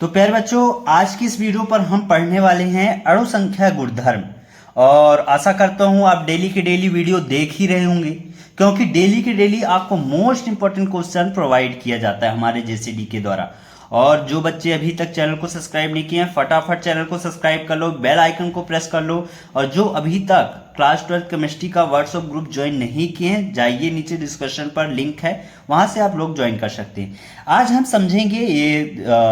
तो प्यारे बच्चों, आज की इस वीडियो पर हम पढ़ने वाले हैं अणु संख्या गुणधर्म। और आशा करता हूं आप डेली के डेली वीडियो देख ही रहे होंगे, क्योंकि डेली के डेली आपको मोस्ट इंपॉर्टेंट क्वेश्चन प्रोवाइड किया जाता है हमारे जेसीडी के द्वारा। और जो बच्चे अभी तक चैनल को सब्सक्राइब नहीं किए हैं, फटाफट चैनल को सब्सक्राइब कर लो, बेल आइकन को प्रेस कर लो। और जो अभी तक क्लास 12 केमिस्ट्री का व्हाट्सएप ग्रुप ज्वाइन नहीं किए हैं, जाइए, नीचे डिस्क्रिप्शन पर लिंक है, वहां से आप लोग ज्वाइन कर सकते हैं। आज हम समझेंगे ये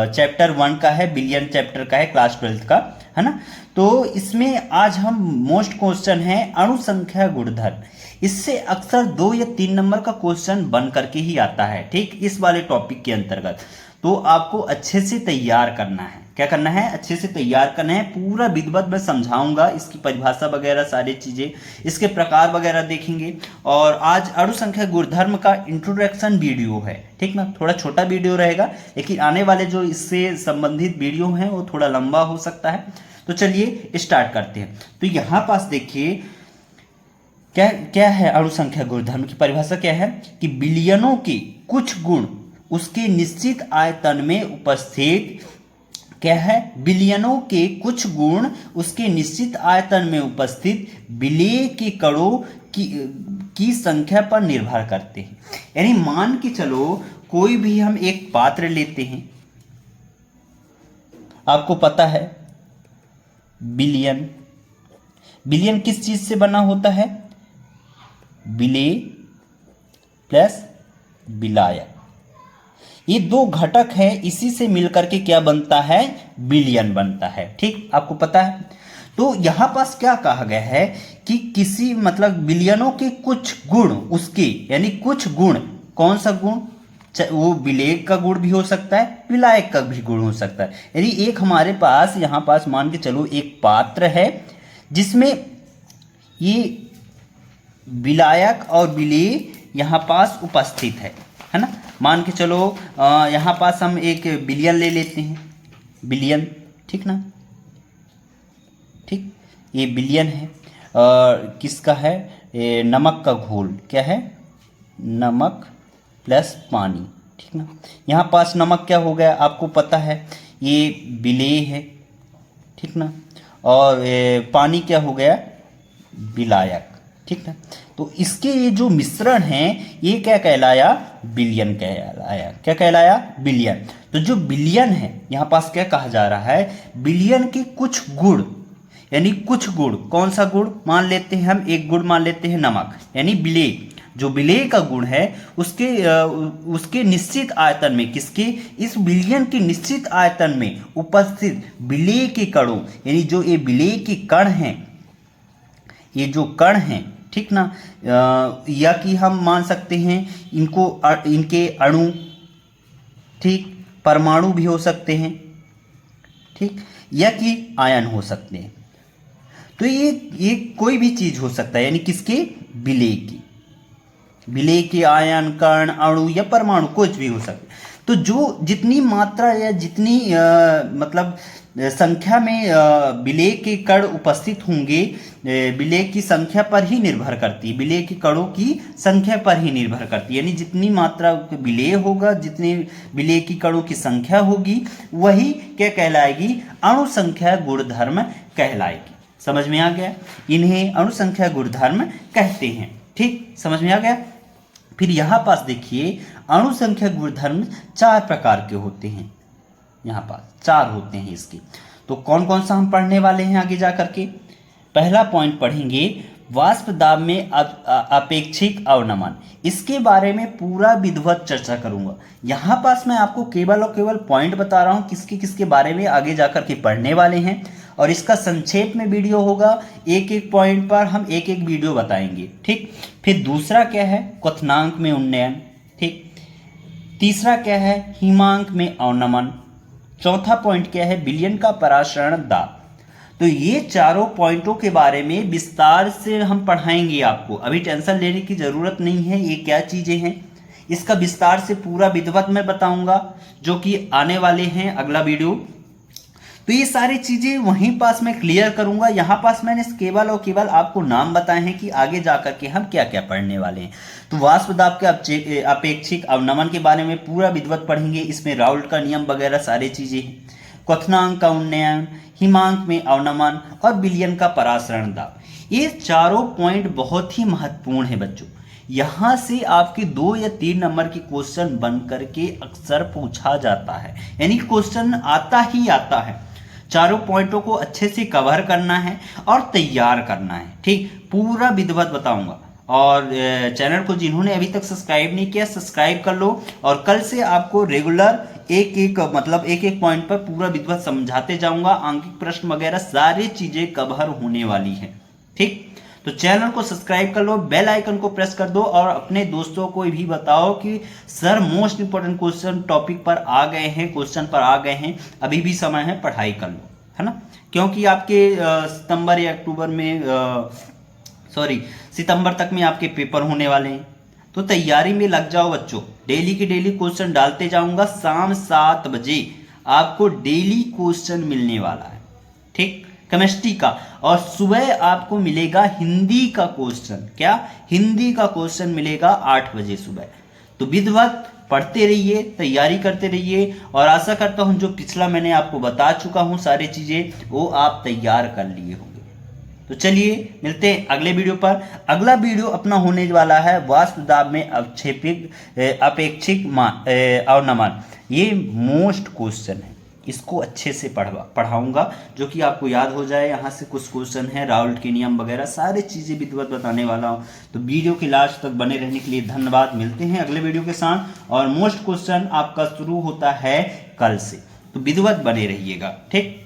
चैप्टर 1 का है, बिलियन चैप्टर का है, क्लास 12 का है ना। तो इसमें आज हम मोस्ट क्वेश्चन है अणु संख्या गुणधर्म। इससे अक्सर 2 या 3 नंबर का क्वेश्चन बन करके ही आता है, ठीक, इस वाले टॉपिक के अंतर्गत। तो आपको अच्छे से तैयार करना है। क्या करना है? अच्छे से तैयार करना है। पूरा विधिवत मैं समझाऊंगा, इसकी परिभाषा वगैरह सारी चीजें, इसके प्रकार वगैरह देखेंगे। और आज अणु संख्या गुणधर्म का इंट्रोडक्शन वीडियो है, ठीक ना। थोड़ा छोटा वीडियो रहेगा, लेकिन आने वाले जो इससे संबंधित वीडियो हैं वो थोड़ा लंबा हो सकता है। तो चलिए स्टार्ट करते हैं। तो यहाँ पास देखिए क्या क्या है अणु संख्या गुणधर्म की परिभाषा क्या है कि बिलियनों के कुछ गुण उसके निश्चित आयतन में उपस्थित, क्या है, बिलियनों के कुछ गुण उसके निश्चित आयतन में उपस्थित विलेय के कणों की संख्या पर निर्भर करते हैं। यानी मान के चलो कोई भी हम एक पात्र लेते हैं, आपको पता है बिलियन, बिलियन किस चीज से बना होता है? विलेय प्लस विलायक, ये दो घटक हैं, इसी से मिलकर के क्या बनता है? बिलियन बनता है, ठीक, आपको पता है। तो यहां पास क्या कहा गया है कि किसी मतलब बिलियनों के कुछ गुण उसके, यानी कुछ गुण, कौन सा गुण? वो विलेय का गुण भी हो सकता है, विलायक का भी गुण हो सकता है। यानी एक हमारे पास यहां पास मान के चलो एक पात्र है जिसमें ये विलायक और विलेय यहां पास उपस्थित है ना। मान के चलो यहाँ पास हम एक बिलियन ले लेते हैं, बिलियन, ठीक ना, ठीक, ये बिलियन है। किसका है? ये नमक का घोल, क्या है? नमक प्लस पानी, ठीक ना। यहाँ पास नमक क्या हो गया आपको पता है, ये विलेय है, ठीक ना। और पानी क्या हो गया? विलायक, ठीक ना। तो इसके ये जो मिश्रण है ये क्या कहलाया? बिलियन कहलाया। क्या कहलाया? बिलियन। तो जो बिलियन है यहाँ पास क्या कहा जा रहा है? बिलियन के कुछ गुण, यानी कुछ गुण, कौन सा गुण मान लेते हैं हम? एक गुण मान लेते हैं नमक, यानी विलेय। जो विलेय का गुण है उसके निश्चित आयतन में, किसके? इस बिलियन के निश्चित आयतन में उपस्थित विलेय के कणों, यानी जो ये विलेय के कण हैं, ये जो कण हैं, ठीक ना, या कि हम मान सकते हैं इनको, इनके अणु, ठीक, परमाणु भी हो सकते हैं, ठीक, या कि आयन हो सकते हैं। तो ये कोई भी चीज हो सकता है, यानी किसके? विलेय की, विलेय के आयन, कण, अणु या परमाणु कुछ भी हो सकता है। तो जो जितनी मात्रा या जितनी मतलब संख्या में विलेय के कण उपस्थित होंगे, विलेय की संख्या पर ही निर्भर करती है, विलेय के कणों की संख्या पर ही निर्भर करती है। यानी जितनी मात्रा विलेय होगा, जितनी विलेय की कणों की संख्या होगी, वही क्या कहलाएगी? अणु संख्या गुणधर्म कहलाएगी। समझ में आ गया? इन्हें अणु संख्या गुणधर्म कहते हैं, ठीक, समझ में आ गया। फिर यहां पास देखिए अणु संख्या गुणधर्म 4 प्रकार के होते हैं, यहाँ पास 4 होते हैं इसके। तो कौन कौन सा हम पढ़ने वाले हैं आगे जा करके? पहला पॉइंट पढ़ेंगे वाष्प दाब में अपेक्षिक अवनमन। इसके बारे में पूरा विधिवत चर्चा करूंगा। यहाँ पास मैं आपको केवल और केवल पॉइंट बता रहा हूँ, किसके किसके बारे में आगे जा करके पढ़ने वाले हैं। और इसका संक्षेप में वीडियो होगा, एक एक पॉइंट पर हम एक एक वीडियो बताएंगे, ठीक। फिर दूसरा क्या है? क्वथनांक में उन्नयन, ठीक। तीसरा क्या है? हिमांक में अवनमन। चौथा पॉइंट क्या है? विलयन का परासरण दाब। तो ये चारों पॉइंटों के बारे में विस्तार से हम पढ़ाएंगे आपको, अभी टेंशन लेने की जरूरत नहीं है। ये क्या चीजें हैं इसका विस्तार से पूरा विधिवत में बताऊंगा, जो कि आने वाले हैं अगला वीडियो। तो ये सारी चीजें वहीं पास मैं क्लियर करूंगा। यहाँ पास मैंने केवल और केवल आपको नाम बताए हैं कि आगे जाकर के हम क्या क्या पढ़ने वाले हैं। तो वाष्प दाब के अपेक्षिक अवनमन के बारे में पूरा विधिवत पढ़ेंगे। इसमें राउल्ट का नियम वगैरह सारी चीजें हैं। क्वथनांक का उन्नयन, हिमांक में अवनमन और विलयन का परासरण दाब, ये चारों पॉइंट बहुत ही महत्वपूर्ण है बच्चों। यहाँ से आपके 2 या 3 नंबर की क्वेश्चन बन करके अक्सर पूछा जाता है, यानी क्वेश्चन आता ही आता है। चारों पॉइंटों को अच्छे से कवर करना है और तैयार करना है, ठीक। पूरा विधिवत बताऊंगा। और चैनल को जिन्होंने अभी तक सब्सक्राइब नहीं किया, सब्सक्राइब कर लो। और कल से आपको रेगुलर एक एक पॉइंट पर पूरा विधिवत समझाते जाऊंगा। आंकिक प्रश्न वगैरह सारी चीजें कवर होने वाली है, ठीक। तो चैनल को सब्सक्राइब कर लो, बेल आइकन को प्रेस कर दो और अपने दोस्तों को भी बताओ कि sir most important question topic पर आ गए हैं, क्वेश्चन पर आ गए हैं, अभी भी समय है, पढ़ाई कर लो, है ना। क्योंकि आपके सितंबर या अक्टूबर में सितंबर तक में आपके पेपर होने वाले हैं। तो तैयारी में लग जाओ बच्चों। डेली के डेली क्वेश्चन डालते जाऊंगा। शाम 7 बजे आपको डेली क्वेश्चन मिलने वाला है, ठीक, केमिस्ट्री का। और सुबह आपको मिलेगा हिंदी का क्वेश्चन। क्या? हिंदी का क्वेश्चन मिलेगा 8 बजे सुबह। तो विधिवत पढ़ते रहिए, तैयारी करते रहिए और आशा करता हूं जो पिछला मैंने आपको बता चुका हूं सारी चीजें वो आप तैयार कर लिए होंगे। तो चलिए मिलते हैं अगले वीडियो पर। अगला वीडियो अपना होने वाला है वाष्प दाब में अपेक्षिक अवनमन। ये मोस्ट क्वेश्चन है, इसको अच्छे से पढ़ाऊंगा जो कि आपको याद हो जाए। यहाँ से कुछ क्वेश्चन है, राउल्ट के नियम वगैरह सारी चीज़ें विधिवत बताने वाला हूँ। तो वीडियो के लास्ट तक बने रहने के लिए धन्यवाद। मिलते हैं अगले वीडियो के साथ। और मोस्ट क्वेश्चन आपका शुरू होता है कल से, तो विधिवत बने रहिएगा, ठीक।